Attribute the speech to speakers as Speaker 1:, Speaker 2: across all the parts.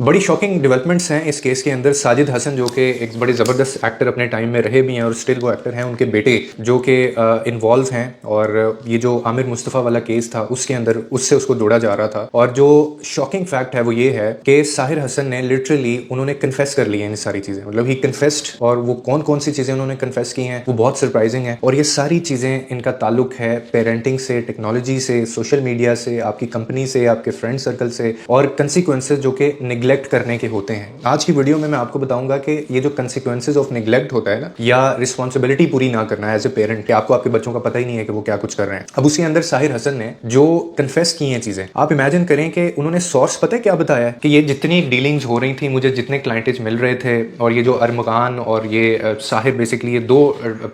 Speaker 1: बड़ी shocking developments हैं इस केस के अंदर। साजिद हसन जो कि एक बड़े ज़बरदस्त एक्टर अपने टाइम में रहे भी हैं और स्टिल वो एक्टर हैं, उनके बेटे जो कि इन्वॉल्व हैं, और ये जो आमिर मुस्तफ़ा वाला केस था उसके अंदर उससे उसको जोड़ा जा रहा था। और जो शॉकिंग फैक्ट है वो ये है कि साहिर हसन ने लिटरली उन्होंने कन्फेस कर ली हैं इन सारी चीज़ें, मतलब ही कन्फेस्ड, और वो कौन कौन सी चीज़ें उन्होंने कन्फेस की हैं वो बहुत सरप्राइजिंग है। और ये सारी चीज़ें इनका ताल्लुक है पेरेंटिंग से, टेक्नोलॉजी से, सोशल मीडिया से, आपकी कंपनी से, आपके फ्रेंड सर्कल से, और कंसिक्वेंसेज जो कि निगलेक्ट करने के होते हैं। आज की वीडियो में मैं आपको बताऊंगा कि ये जो कंसिक्वेंसेज ऑफ निगलेक्ट होता है ना, या रिस्पॉन्सिबिलिटी पूरी ना करना एज ए पेरेंट, कि आपको आपके बच्चों का पता ही नहीं है कि वो क्या कुछ कर रहे हैं। अब उसके अंदर साहिर हसन ने जो कन्फेस की हैं चीजें, आप इमेजिन करें कि उन्होंने सोर्स पता है क्या बताया है, कि ये जितनी डीलिंग्स हो रही थी, मुझे जितने क्लाइंटेज मिल रहे थे, और ये जो अरमगान और ये साहिर बेसिकली ये दो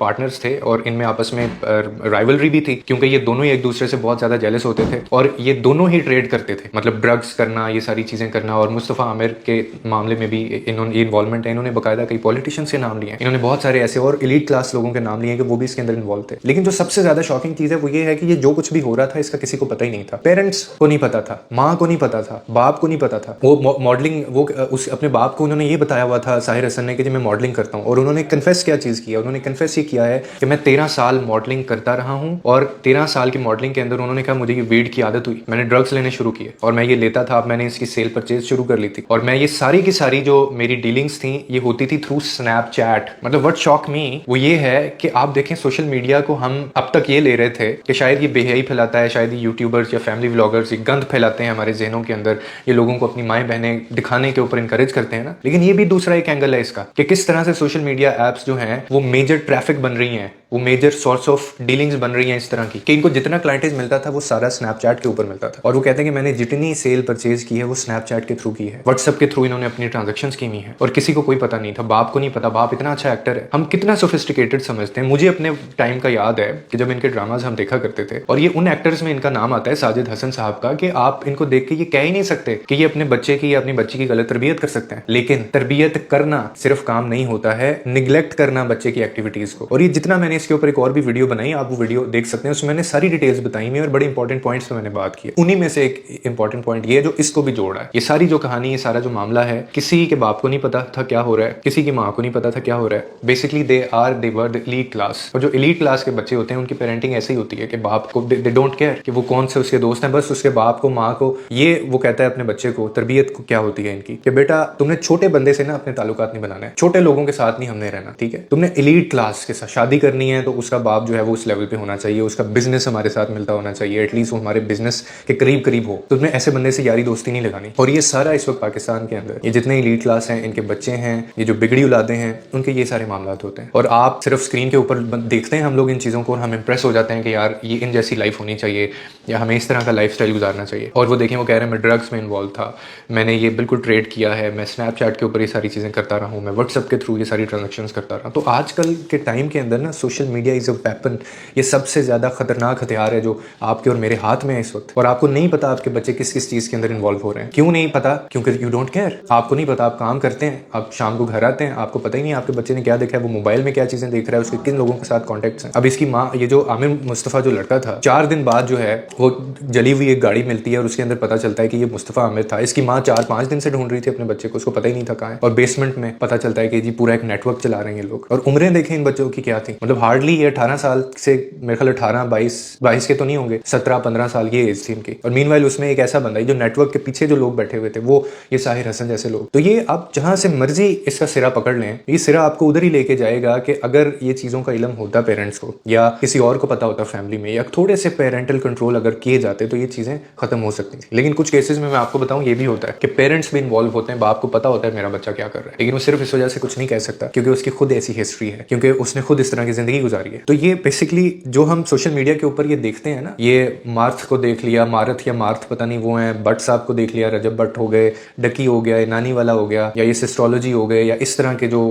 Speaker 1: पार्टनर्स थे और इनमें आपस में राइवलरी भी थी, क्योंकि ये दोनों ही एक दूसरे से बहुत ज्यादा जेलस होते थे और ये दोनों ही ट्रेड करते थे, मतलब ड्रग्स करना, ये सारी चीजें करना। और मुस्तफ़ा आमिर के मामले में भी इन्होंने इन्वॉल्वमेंट है, इन्होंने बाकायदा कई पॉलिटिशियंस के नाम लिए हैं, इन्होंने बहुत सारे ऐसे और एलीट क्लास लोगों के नाम लिए हैं कि वो भी इसके अंदर इन्वॉल्व थे। लेकिन जो सबसे ज्यादा शॉकिंग चीज है वो ये है कि ये जो कुछ भी हो रहा था इसका किसी को पता ही नहीं था। पेरेंट्स को नहीं पता था, माँ को नहीं पता था, बाप को नहीं पता था। वो मॉडलिंग, वो उस अपने बाप को उन्होंने ये बताया हुआ था साहिर हसन ने कि मैं मॉडलिंग करता हूँ, और उन्होंने कन्फेस क्या चीज किया, उन्होंने कन्फेस ये किया है कि मैं 13 साल मॉडलिंग करता रहा हूँ, और 13 साल की मॉडलिंग के अंदर उन्होंने कहा मुझे ये वीड की आदत हुई, मैंने ड्रग्स लेने शुरू किए और मैं ये लेता था, अब मैंने इसकी सेल परचेज शुरू कर ली थी, और मैं ये सारी की सारी जो मेरी डीलिंग्स थी ये होती थी थ्रू स्नैपचैट। मतलब व्हाट शॉक मी वो ये है कि आप देखें सोशल मीडिया को हम अब तक ये ले रहे थे कि शायद ये बेहयाई फैलाता है, शायद ये यूट्यूबर्स या फैमिली व्लॉगर्स ये गंद फैलाते हैं हमारे जहनों के अंदर, ये लोगों को अपनी माएँ बहनें दिखाने के ऊपर इंकरेज करते हैं ना। लेकिन ये भी दूसरा एक एंगल है इसका कि किस तरह से सोशल मीडिया एप्स जो हैं वो मेजर ट्रैफिक बन रही हैं, वो मेजर सोर्स ऑफ डीलिंग्स बन रही हैं इस तरह की, कि इनको जितना क्लाइंटेज मिलता था वो सारा स्नैपचैट के ऊपर मिलता था। और वो कहते हैं कि मैंने जितनी सेल परचेज की है वो स्नैपचैट के थ्रू की है, व्हाट्सएप के थ्रू इन्होंने अपनी ट्रांजेक्शन्स की हुई है, और किसी को कोई पता नहीं था, बाप को नहीं पता। बाप इतना अच्छा एक्टर है, हम कितना सोफिस्टिकेटेड समझते हैं। मुझे अपने टाइम का याद है कि जब इनके ड्रामाज हम देखा करते थे, और ये उन एक्टर्स में इनका नाम आता है साजिद हसन साहब का, कि आप इनको देख के ये कह ही नहीं सकते कि ये अपने बच्चे की या अपनी बच्ची की गलत तरबियत कर सकते हैं। लेकिन तरबियत करना सिर्फ काम नहीं होता है, निगलेक्ट करना बच्चे की एक्टिविटीज को। और ये जितना मैंने इसके ऊपर एक और भी वीडियो बनाई, आप वो वीडियो देख सकते हैं, उसमें मैंने सारी डिटेल्स बताई हुई और बड़े इंपॉर्टेंट पॉइंट्स पे मैंने बात की। उन्हीं में से एक इंपॉर्टेंट पॉइंट ये है जो इसको भी जोड़ा है। ये सारी जो कहानी, ये सारा जो मामला है, किसी के बाप को नहीं पता था क्या हो रहा है, किसी की माँ को नहीं पता था क्या हो रहा है। Basically they were the elite class, और जो एलीट क्लास के बच्चे होते हैं उनकी पेरेंटिंग ऐसी ही होती है कि बाप को दे डोंट केयर कि वो कौन से उसके दोस्त हैं, बस उसके बाप को, माँ को, ये वो कहता है अपने बच्चे को। तरबियत को क्या होती है इनकी कि बेटा तुमने छोटे बंदे से ना अपने ताल्लुकात नहीं बनाना है, छोटे लोगों के साथ नहीं हमने रहना, ठीक है। तुमने एलीट क्लास के साथ शादी करनी है तो उसका बाप जो है वो उस लेवल पे होना चाहिए, उसका बिजनेस हमारे साथ मिलता होना चाहिए, एटलीस्ट वो हमारे बिजनेस के करीब करीब हो। तुमने ऐसे बंदे से यारी दोस्ती नहीं लगानी। और ये सारा इस वक्त पाकिस्तान के अंदर ये जितने एलीट क्लास हैं, इनके बच्चे हैं, ये जो बिगड़ी औलादे हैं, उनके ये सारे मामला होते हैं। और आप सिर्फ स्क्रीन के ऊपर देखते हैं हम लोग इन चीज़ों को और हम इंप्रेस हो जाते हैं कि यार ये इन जैसी लाइफ होनी चाहिए या हमें इस तरह का लाइफ स्टाइल गुजारना चाहिए। और वो देखें, वो कह रहे हैं मैं ड्रग्स में इन्वॉल्व था, मैंने ये बिल्कुल ट्रेड किया है, मैं स्नैपचैट के ऊपर ये सारी चीज़ें करता रहा हूँ, मैं व्हाट्सएप के थ्रू ये सारी ट्रांजेक्शन्स करता रहा। तो आजकल के टाइम के अंदर ना social media is a weapon, ये सबसे ज़्यादा खतरनाक हथियार है जो आपके और मेरे हाथ में है इस वक्त। और आपको नहीं पता आपके बच्चे किस किस चीज़ के अंदर इन्वॉल्व हो रहे हैं। क्यों नहीं पता? क्योंकि यू डोंट केयर। आपको नहीं पता, आप काम करते हैं, आप शाम को घर आते हैं, आपको पता ही नहीं आपके बच्चे ने क्या देखा है, वो मोबाइल में क्या चीज़ें देख रहा है, उसके किन लोगों के साथ कॉन्टेक्ट्स हैं। अब इसकी माँ, ये जो आमिर मुस्तफ़ा जो लड़का था, 4 दिन बाद जो है वो जली हुई एक गाड़ी मिलती है और उसके अंदर पता चलता है कि ये मुस्तफ़ा आमिर था। इसकी माँ 4-5 दिन से ढूंढ रही थी अपने बच्चे को, उसको पता ही नहीं था कहाँ है। और बेसमेंट में पता चलता है कि जी पूरा एक नेटवर्क चला रहे हैं ये लोग। और उम्रें देखें इन बच्चों की क्या थी, मतलब हार्डली ये 18 साल से, मेरे ख्याल 18-22 के तो नहीं होंगे, 17-15 साल ये एज थी इनकी। और मीनवाइल उसमें एक ऐसा बंदा जो नेटवर्क के पीछे जो लोग बैठे हुए थे वो ये साहिर हसन जैसे लोग। तो ये आप जहां से मर्जी इसका सिरा पकड़ लें, ये सिरा आपको उधर ही लेके जाएगा कि अगर ये चीज़ों का इल्म होता पेरेंट्स को या किसी और को पता होता फैमिली में, या थोड़े से पेरेंटल कंट्रोल अगर किए जाते तो ये चीज़ें खत्म हो सकती थी। लेकिन कुछ केसेस में मैं आपको बताऊं ये भी होता है कि पेरेंट्स भी इन्वॉल्व होते हैं, बाप को पता होता है मेरा बच्चा क्या कर रहा है, लेकिन वो सिर्फ इस वजह से कुछ नहीं कह सकता क्योंकि उसकी खुद ऐसी हिस्ट्री है, क्योंकि उसने खुद इस तरह की जिंदगी गुजारी है। तो ये बेसिकली जो हम सोशल मीडिया के ऊपर ये देखते हैं ना, ये मार्थ को देख लिया, मारथ या मार्थ पता नहीं वो हैं, भट्ट साहब को देख लिया, रजब भट्ट हो गए, डकी हो गया, नानी वाला हो गया, या ये सिस्ट्रोलॉजी हो गए, या इस तरह के जो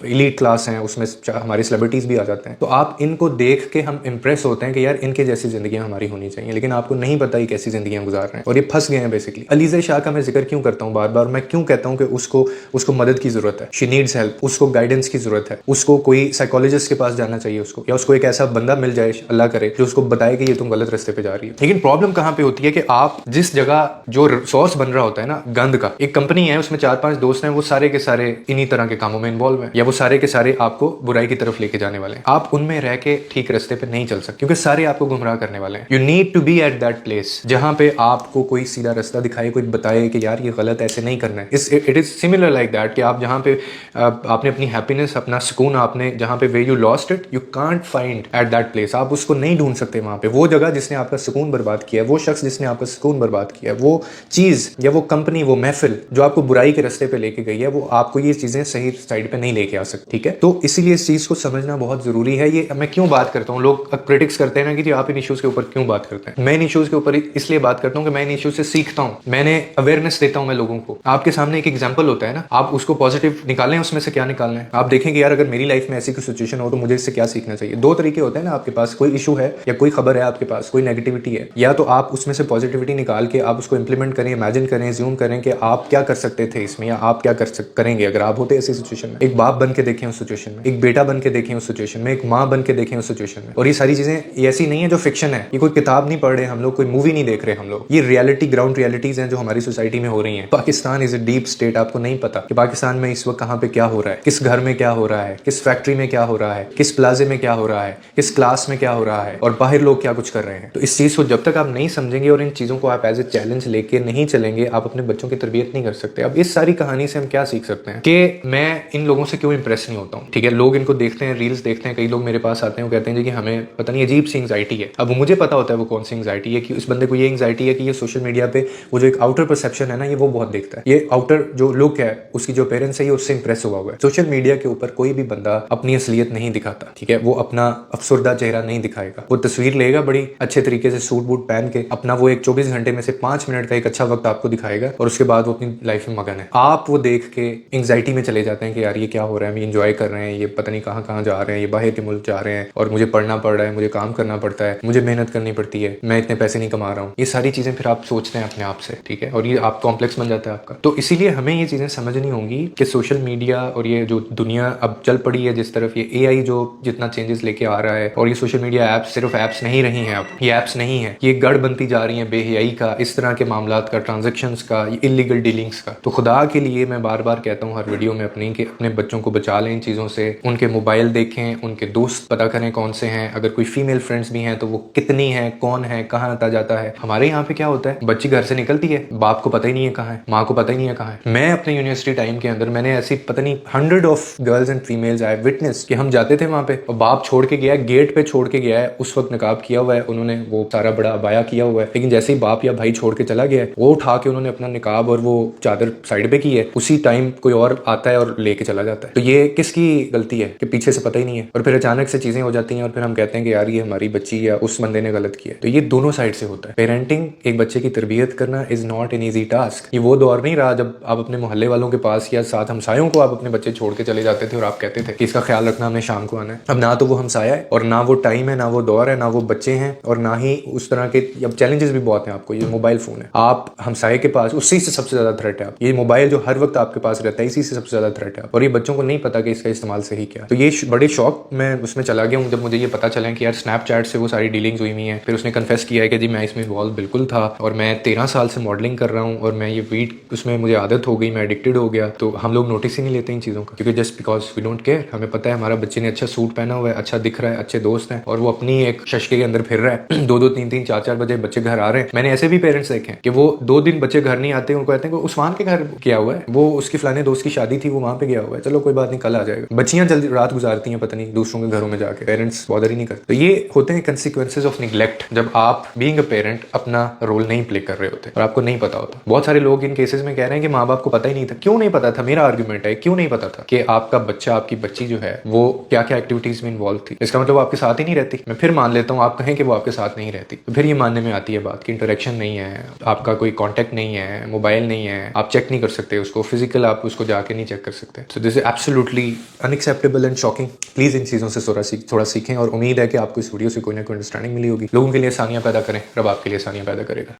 Speaker 1: एलीट क्लास हैं उसमें हमारी सेलिब्रिटीज भी आ जाते हैं। तो आप इनको देख के हम इंप्रेस होते हैं कि यार इनके जैसी जिंदगियां हमारी होनी चाहिए, लेकिन आपको नहीं पता ही कैसी जिंदगियां गुजार रहे हैं और ये फंस गए हैं बेसिकली। अलीज़ा शाह का मैं जिक्र क्यों करता हूँ बार बार, मैं क्यों कहता हूँ कि उसको मदद की जरूरत है, शी नीड्स हेल्प, उसको गाइडेंस की जरूरत है, उसको कोई साइकोलॉजिस्ट के पास जाना चाहिए उसको, या उसको एक ऐसा बंदा मिल जाए, अल्लाह करे, जो उसको बताए कि ये तुम गलत रास्ते पे जा रही है। लेकिन प्रॉब्लम कहाँ पे होती है कि आप जिस जगह जो सोर्स बन रहा होता है ना गंद का, एक कंपनी है, उसमें 4-5 दोस्त हैं, वो सारे के सारे इन्हीं तरह के कामों में इन्वॉल्व हैं, या वो सारे के सारे आपको बुराई की तरफ लेके जाने वाले हैं। आप उनमें रह के ठीक रास्ते पे नहीं चल सकते, क्योंकि सारे आपको गुमराह करने वाले हैं। You need to be at that place जहां पे आपको कोई सीधा रास्ता दिखाए, कोई बताए कि यार ये गलत, ऐसे नहीं करना है। It is similar like that कि आप जहां पे आपने अपनी हैप्पीनेस, अपना सुकून, आपने जहां पे way you lost it, you can't find at that place. आप उसको नहीं ढूंढ सकते वहां पे। वो जगह जिसने आपका सुकून बर्बाद किया है, वो शख्स जिसने आपका सुकून बर्बाद किया है, वो चीज या वो कंपनी, वो महफिल जो आपको बुराई के रास्ते पे लेके गई है, वो आपको ये चीजें सही साइड पे नहीं लेके आ सकती। ठीक है, तो इसीलिए इस चीज को समझना बहुत जरूरी है। ये मैं क्यों बात करता हूँ, लोग क्रिटिक्स करते हैं ना कि जी आप इन इश्यूज के ऊपर क्यों बात करते हैं। मैं इन इश्यूज के ऊपर इसलिए बात करता हूँ कि मैं इन इश्यूज से सीखता हूँ, मैंने अवेयरनेस देता हूँ मैं लोगों को। आपके सामने एक एग्जाम्पल होता है ना, आप उसको पॉजिटिव निकालें, उसमें से क्या निकालना है। आप देखेंगे यार अगर मेरी लाइफ में ऐसी कोई सिचुएशन हो तो मुझे इससे क्या सीखना चाहिए। दो तरीके होते हैं ना, आपके पास कोई इशू है या कोई खबर है, आपके पास कोई नेगेटिविटी है, या तो आप उसमें से पॉजिटिविटी निकाल के आप उसको इंप्लीमेंट करें, इमेजिन करें, ज्यूम करें कि आप क्या कर सकते थे इसमें, या आप क्या करेंगे अगर आप होते ऐसी सिचुएशन में। एक बाप बन के देखें उस सिचुएशन में, एक बेटा बन के देखें उस सिचुएशन में, एक माँ बन के देखें उस सिचुएशन में। और ये सारी चीजें ऐसी नहीं है जो फिक्शन है, ये कोई किताब नहीं पढ़ रहे हम लोग, कोई मूवी नहीं देख रहे हम लोग, ये रियलिटी, ग्राउंड रियलिटीज हैं जो हमारी सोसाइटी में हो रही हैं। Pakistan is a deep state. आपको नहीं पता कि पाकिस्तान में इस वक्त कहाँ पे क्या हो रहा है, किस घर में क्या हो रहा है, किस फैक्ट्री में क्या हो रहा है, किस प्लाजे में क्या हो रहा है, किस क्लास में क्या हो रहा है, और बाहर लोग क्या कुछ कर रहे हैं। तो इस चीज को जब तक आप नहीं समझेंगे और इन चीजों को आप एज ए चैलेंज लेके नहीं चलेंगे, आप अपने बच्चों की तरबियत नहीं कर सकते। अब इस सारी कहानी से हम क्या सीख सकते हैं कि मैं इन लोगों से क्यों इंप्रेस नहीं होता हूँ। ठीक है, लोग इनको देखते हैं, रील्स देखते हैं, कई लोग मेरे पास आते हैं, वो कहते हैं जी कि हमें पता नहीं अजीब सी एंग्जाइटी है। अब मुझे पता होता है वो कौन सी एंग्जाइटी है, कि उस बंदे को ये एंग्जाइटी है कि ये सोशल मीडिया पे वो जो एक आउटर परसेप्शन है ना, ये वो बहुत देखता है। ये आउटर जो लुक है उसकी, जो पेरेंट्स है, ये उससे इंप्रेस हुआ हुआ है। सोशल मीडिया के ऊपर कोई भी बंदा अपनी असलियत नहीं दिखाता। ठीक है, वो अपना अफसरदा चेहरा नहीं दिखाएगा। वो तस्वीर लेगा बड़ी अच्छे तरीके से सूट बूट पहन के, अपना वो एक 24 घंटे में से 5 मिनट का एक अच्छा वक्त आपको दिखाएगा, और उसके बाद वो अपनी लाइफ में मगन है। आप वो देख के एंग्जाइटी में चले जाते हैं कि यार ये क्या हो रहा है, हम इंजॉय कर रहे हैं, ये पता नहीं कहाँ कहाँ जा रहे हैं, ये बाहर के मुल्क जा रहे हैं, और मुझे पढ़ना पड़ रहा है, मुझे काम करना पड़ता है, मुझे मेहनत करनी पड़ती है, मैं इतने पैसे नहीं कमा रहा हूँ। ये सारी चीजें फिर आप सोचते हैं अपने आप से। ठीक है, और ये आप कॉम्प्लेक्स बन जाता है आपका। तो इसीलिए हमें ये चीजें समझनी होंगी कि सोशल मीडिया और ये जो दुनिया अब चल पड़ी है जिस तरफ, ये एआई जो जितना चेंजेस लेके आ रहा है, और ये सोशल मीडिया ऐप्स सिर्फ ऐप्स नहीं रही हैं, अब ये ऐप्स नहीं है, ये गढ़ बनती जा रही है बेहयाई का, इस तरह के मामलात का, ट्रांजेक्शन्स का, इलीगल डीलिंग्स का। तो खुदा के लिए मैं बार बार कहता हूँ हर वीडियो में अपनी कि अपने बच्चों को बचा लें इन चीज़ों से। उनके मोबाइल देखें, उनके दोस्त पता करें कौन से हैं, अगर कोई फीमेल फ्रेंड्स भी हैं तो वो कितनी है, कौन है, कहाँ आता जाता है। हमारे यहाँ पे क्या होता है, बच्ची घर से निकलती है, बाप को पता ही नहीं है कहाँ है, माँ को पता ही नहीं है कहाँ है। मैं अपने यूनिवर्सिटी टाइम के अंदर मैंने ऐसी पता नहीं 100 of girls and females I witness कि हम जाते थे वहाँ पे और बाप छोड़ के गया है, गेट पे छोड़ के गया है, उस वक्त नकाब किया हुआ है उन्होंने, वो सारा बड़ा अबाया किया हुआ है, लेकिन जैसे ही बाप या भाई छोड़ के चला गया है, वो उठा के उन्होंने अपना निकाब और वो चादर साइड पे की है, उसी टाइम कोई और आता है और लेके चला जाता है। तो ये किसकी गलती है कि पीछे से पता ही नहीं है, और फिर अचानक से चीजें हो जाती हैं और फिर हम कहते हैं कि यार ये हमारी बच्ची या उस बंदे ने गलत किया। तो ये दोनों साइड से होता है। पेरेंटिंग, एक बच्चे की तरबियत करना is not an easy task. ये वो दौर नहीं रहा जब आप अपने मोहल्ले वालों के पास या साथ हमसायों को आप अपने बच्चे छोड़ के चले जाते थे और आप कहते थे कि इसका ख्याल रखना, हमने शाम को आना है। अब ना तो वो हमसाया है, और ना वो टाइम है, ना वो दौर है, ना वो बच्चे हैं, और ना ही उस तरह के अब चैलेंजेस भी बहुत हैं आपको। ये मोबाइल फोन है, आप हमसाये के पास, उसी से सबसे ज्यादा थ्रेट है। ये मोबाइल जो हर वक्त आपके पास रहता है, इसी से सबसे ज्यादा थ्रेट है, और ये बच्चों को नहीं पता कि इसका इस्तेमाल सही क्या। तो ये बड़े शौक मैं उसमें चला गया हूँ जब मुझे ये पता चला कि यार स्नैपचैट से वो सारी डीलिंग्स हुई हुई हैं। फिर उसने कन्फेस किया है कि जी मैं इसमें इन्वॉल्व बिल्कुल था, और मैं 13 साल से मॉडलिंग कर रहा हूँ, और मैं ये वीट उसमें मुझे आदत हो गई, मैं एडिक्टेड हो गया। तो हम लोग नोटिस ही नहीं लेते इन चीज़ों का, क्योंकि just because we don't care. हमें पता है हमारा बच्चे ने अच्छा सूट पहना हुआ है, अच्छा दिख रहा है, अच्छे दोस्त हैं, और वो अपनी एक शशके के अंदर फिर रहा है। 2-2, 3-3, 4-4 बजे बच्चे घर आ रहे हैं। मैंने ऐसे भी पेरेंट्स देखे कि वो 2 दिन बच्चे घर नहीं आते, उनको कहते हैं कि उस्मान के घर गया हुआ है, वो उसकी फलाने दोस्त की शादी थी, वो वहाँ पे गया हुआ है, चलो कोई बात नहीं कल आ जाएगा। बच्चियां जल्दी रात गुजारती हैं पता नहीं दूसरों के घरों में जाके, पेरेंट्स बॉदर ही नहीं करते। तो ये होते हैं कंसिक्वेंसेज ऑफ निगलेक्ट, जब आप बीइंग अ पेरेंट अपना रोल नहीं प्ले कर रहे होते और आपको नहीं पता होता। बहुत सारे लोग इन केसेस में कह रहे हैं कि माँ बाप को पता ही नहीं था। क्यों नहीं पता था? मेरा आर्गुमेंट है, क्यों नहीं पता था कि आपका बच्चा, आपकी बच्ची जो है वो क्या क्या एक्टिविटीज में इन्वॉल्व थी। इसका मतलब वो आपके साथ ही नहीं रहती। मैं फिर मान लेता हूँ आप कहें कि वो आपके साथ नहीं रहती, तो फिर ये मानने में आती है बात कि इंटरेक्शन नहीं है, आपका कोई कॉन्टैक्ट नहीं है, मोबाइल नहीं है, आप चेक नहीं कर सकते उसको, फिजिकल आप उसको जाके नहीं चेक कर सकते। So this is absolutely unacceptable and shocking. Please इन चीज़ों से थोड़ा सीखें, और उम्मीद है कि आपको इस वीडियो से कोई ना कोई अंडरस्टैंडिंग मिली होगी। लोगों के लिए आसानियां पैदा करें, रब आपके लिए आसानियां पैदा करेगा।